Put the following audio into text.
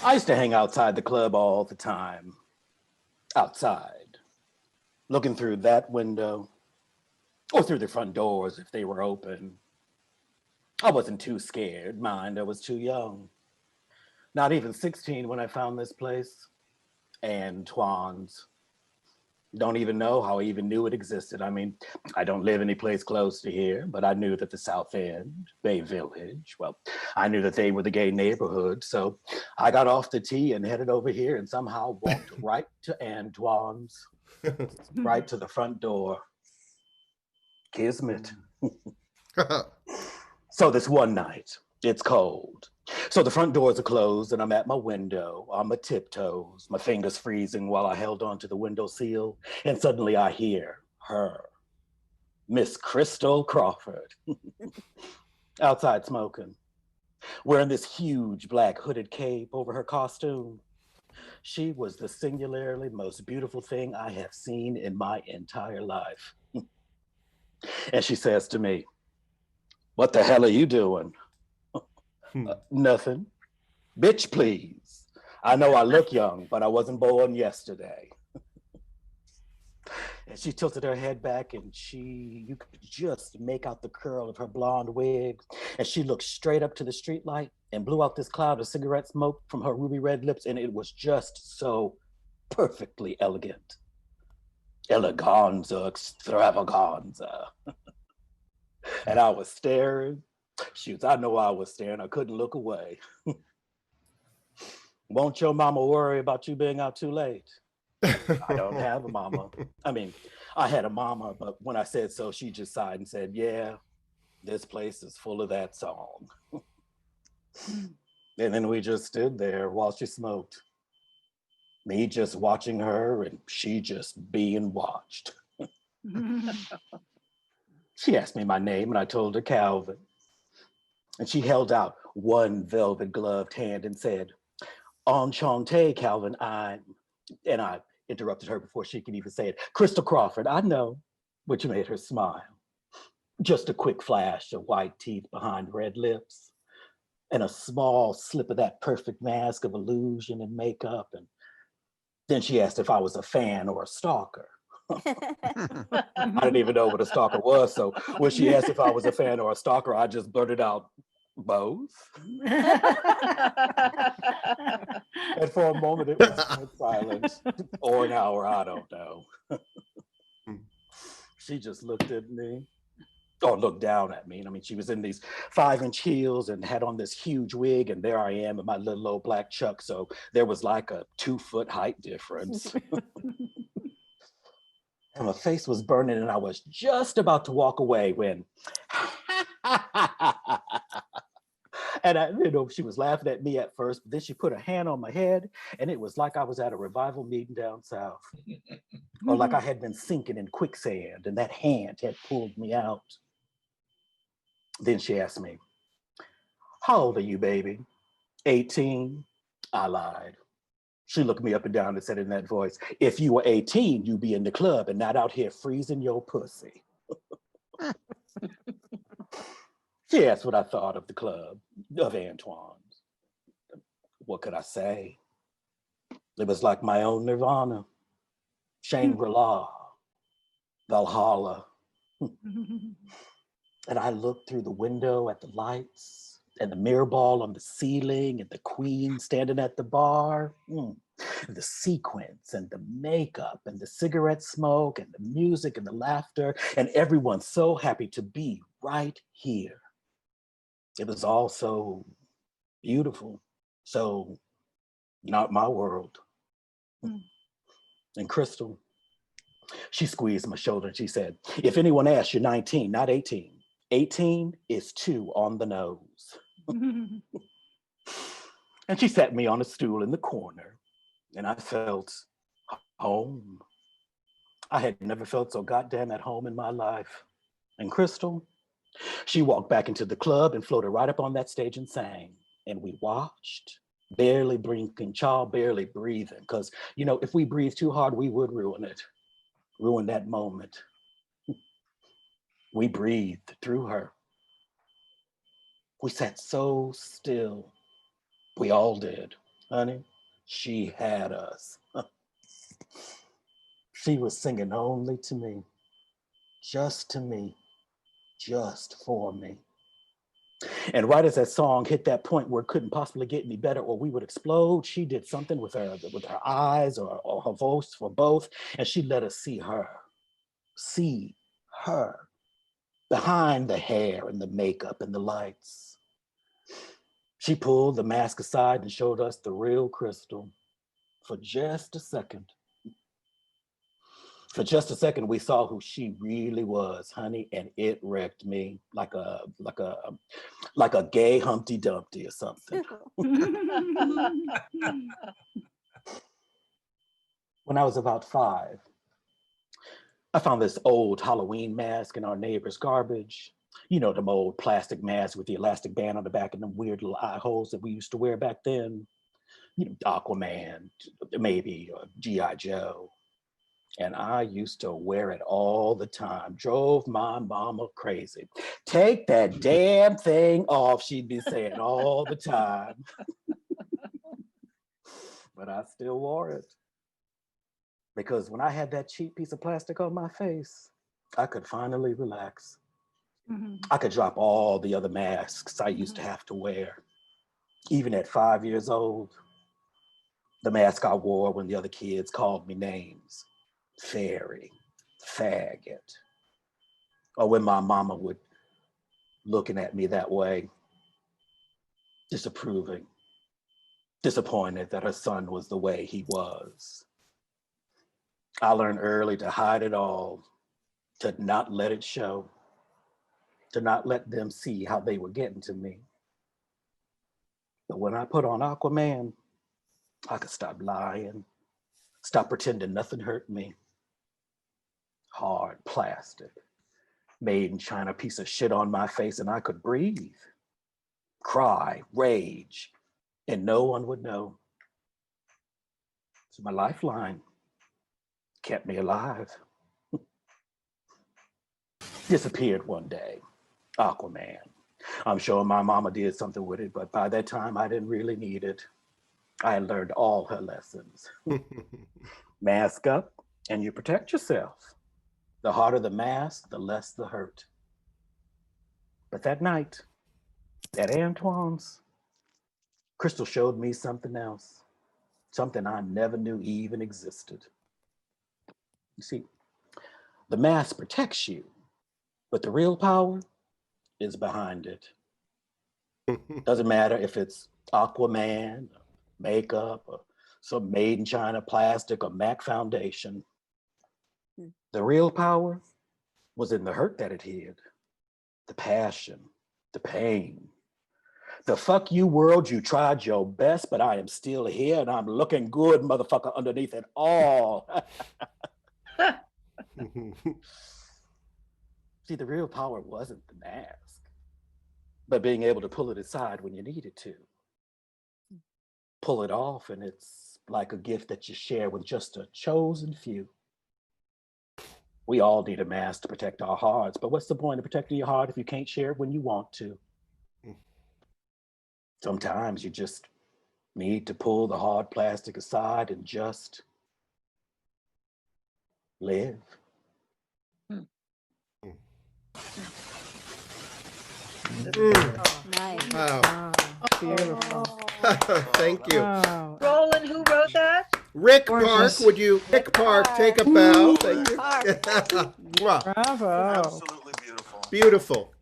I used to hang outside the club all the time. Outside. Looking through that window. Or through the front doors if they were open. I wasn't too scared, mind, I was too young. Not even 16 when I found this place. Antoine's. Don't even know how I even knew it existed. I mean, I don't live any place close to here, but I knew that the South End, Bay Village, well, I knew that they were the gay neighborhood. So I got off the T and headed over here and somehow walked right to Antoine's, right to the front door. Kismet. So this one night, it's cold. So the front doors are closed and I'm at my window on my tiptoes, my fingers freezing while I held onto the window sill. And suddenly I hear her, Miss Crystal Crawford, outside smoking, wearing this huge black hooded cape over her costume. She was the singularly most beautiful thing I have seen in my entire life. And she says to me, "What the hell are you doing?" Nothing. Bitch, please. I know I look young, but I wasn't born yesterday. And she tilted her head back and you could just make out the curl of her blonde wig. And she looked straight up to the streetlight and blew out this cloud of cigarette smoke from her ruby red lips. And it was just so perfectly elegant. Eleganza, extravaganza. And I was staring. Shoot, I know I was staring. I couldn't look away. Won't your mama worry about you being out too late? I don't have a mama. I mean, I had a mama, but when I said so, she just sighed and said, "Yeah, this place is full of that song." And then we just stood there while she smoked. Me just watching her and she just being watched. She asked me my name and I told her Calvin. And she held out one velvet gloved hand and said, "Enchanté, Calvin, and I interrupted her before she could even say it. "Crystal Crawford, I know," which made her smile. Just a quick flash of white teeth behind red lips and a small slip of that perfect mask of illusion and makeup. And then she asked if I was a fan or a stalker. I didn't even know what a stalker was. So when she asked if I was a fan or a stalker, I just blurted out, "Both." And for a moment, it was dead silent, or an hour, I don't know. She just looked at me, or looked down at me. I mean, she was in these 5-inch heels and had on this huge wig, and there I am in my little old black chuck. So there was like a 2-foot height difference. And my face was burning, and I was just about to walk away when, and she was laughing at me at first, but then she put a hand on my head, and it was like I was at a revival meeting down south, or like I had been sinking in quicksand, and that hand had pulled me out. Then she asked me, "How old are you, baby?" 18. I lied. She looked me up and down and said in that voice, "If you were 18, you'd be in the club and not out here freezing your pussy." She asked what I thought of the club, of Antoine's. What could I say? It was like my own Nirvana, Shangri-La, Valhalla. And I looked through the window at the lights and the mirror ball on the ceiling and the queen standing at the bar. The sequins and the makeup and the cigarette smoke and the music and the laughter and everyone so happy to be right here. It was all so beautiful, so not my world. And Crystal, she squeezed my shoulder and she said, "If anyone asks, you're 19, not 18. 18 is 2 on the nose." And she sat me on a stool in the corner and I felt home. I had never felt so goddamn at home in my life. And Crystal, she walked back into the club and floated right up on that stage and sang. And we watched, barely blinking, child barely breathing. Because, if we breathed too hard, we would ruin it, ruin that moment. We breathed through her. We sat so still. We all did. Honey, she had us. She was singing only to me, just for me. And right as that song hit that point where it couldn't possibly get any better or we would explode, she did something with her eyes or her voice or both, and she let us see her behind the hair and the makeup and the lights. She pulled the mask aside and showed us the real Crystal for just a second. For just a second, we saw who she really was, honey, and it wrecked me like a gay Humpty Dumpty or something. When I was about 5, I found this old Halloween mask in our neighbor's garbage. You know, them old plastic masks with the elastic band on the back and them weird little eye holes that we used to wear back then. You know, Aquaman, maybe, or G.I. Joe. And I used to wear it all the time. Drove my mama crazy. Take that damn thing off, she'd be saying all the time. But I still wore it. Because when I had that cheap piece of plastic on my face, I could finally relax. Mm-hmm. I could drop all the other masks I used to have to wear. Even at 5 years old, the mask I wore when the other kids called me names. Fairy, faggot. Or when my mama would looking at me that way, disapproving, disappointed that her son was the way he was. I learned early to hide it all, to not let it show, to not let them see how they were getting to me. But when I put on Aquaman, I could stop lying, stop pretending nothing hurt me. Hard plastic, made in China piece of shit on my face, and I could breathe, cry, rage, and no one would know. It's my lifeline, kept me alive. Disappeared one day, Aquaman. I'm sure my mama did something with it, but by that time I didn't really need it. I had learned all her lessons. Mask up and you protect yourself. The harder the mask, the less the hurt. But that night, at Antoine's, Crystal showed me something else, something I never knew even existed. You see, the mask protects you, but the real power is behind it. Doesn't matter if it's Aquaman, makeup, or some made in China plastic or MAC foundation. The real power was in the hurt that it hid, the passion, the pain. The fuck you world, you tried your best, but I am still here and I'm looking good, motherfucker, underneath it all. See, the real power wasn't the mask, but being able to pull it aside when you needed to. Pull it off, and it's like a gift that you share with just a chosen few. We all need a mask to protect our hearts, but what's the point of protecting your heart if you can't share it when you want to? Sometimes you just need to pull the hard plastic aside and just live. Nice. Wow. Beautiful. Thank you. Wow. Roland, who wrote that? Rick Gorgeous. Park, would you, Rick Park, take a bow? Thank you. Park. Mwah. Bravo. Absolutely beautiful. Beautiful.